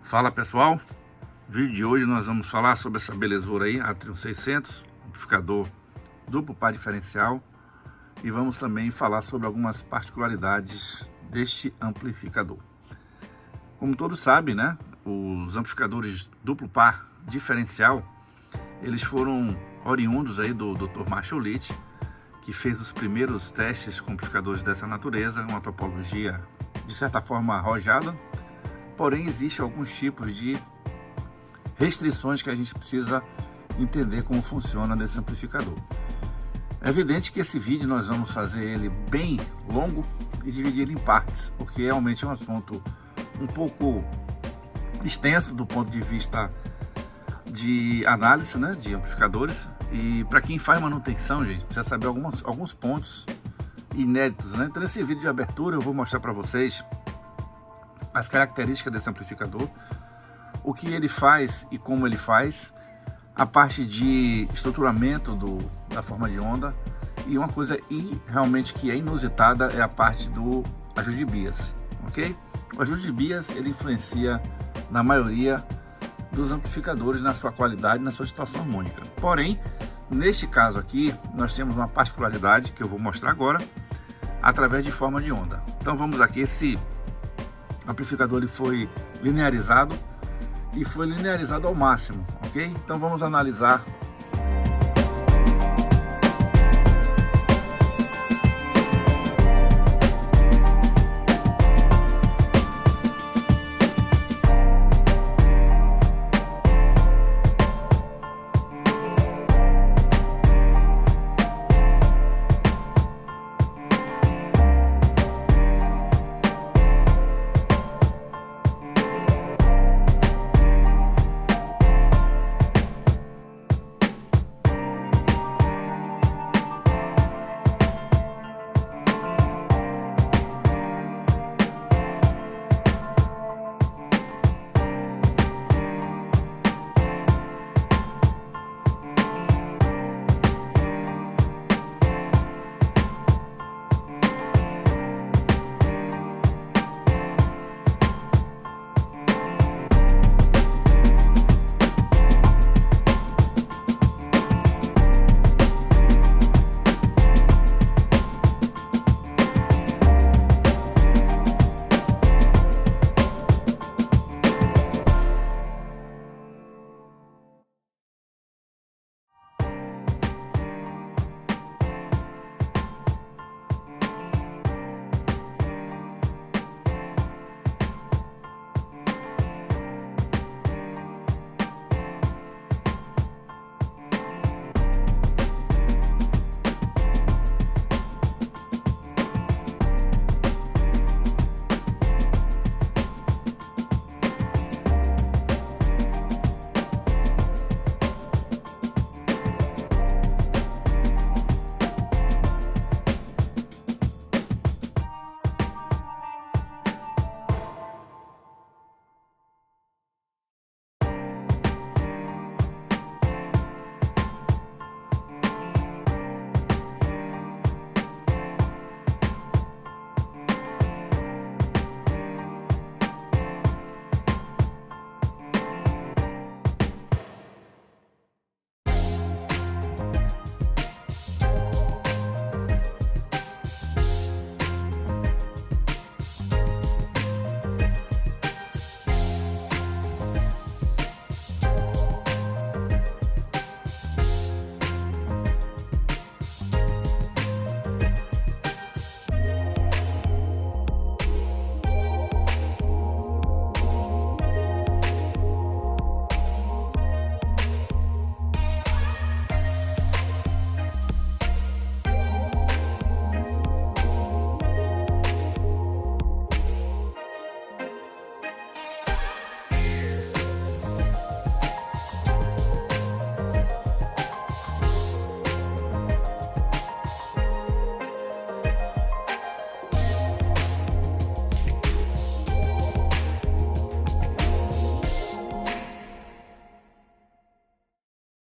Fala pessoal, no vídeo de hoje nós vamos falar sobre essa belezura aí, Atrium 600, amplificador duplo par diferencial, e vamos também falar sobre algumas particularidades deste amplificador. Como todos sabem, né, os amplificadores duplo par diferencial, eles foram oriundos aí do Dr. Marshall Leach, que fez os primeiros testes com amplificadores dessa natureza, uma topologia de certa forma arrojada. Porém, existem alguns tipos de restrições que a gente precisa entender como funciona nesse amplificador. É evidente que esse vídeo nós vamos fazer ele bem longo e dividir ele em partes, porque realmente é um assunto um pouco extenso do ponto de vista de análise, né, de amplificadores. E para quem faz manutenção, gente, precisa saber alguns pontos inéditos, né? Então, nesse vídeo de abertura eu vou mostrar para vocês as características desse amplificador, o que ele faz e como ele faz, a parte de estruturamento da forma de onda, e uma coisa realmente que é inusitada é a parte do ajuste de bias, ok? O ajuste de bias, ele influencia na maioria dos amplificadores na sua qualidade, na sua situação harmônica. Porém, neste caso aqui, nós temos uma particularidade que eu vou mostrar agora, através de forma de onda. Então vamos aqui, esse amplificador ele foi linearizado e foi linearizado ao máximo, ok? Então vamos analisar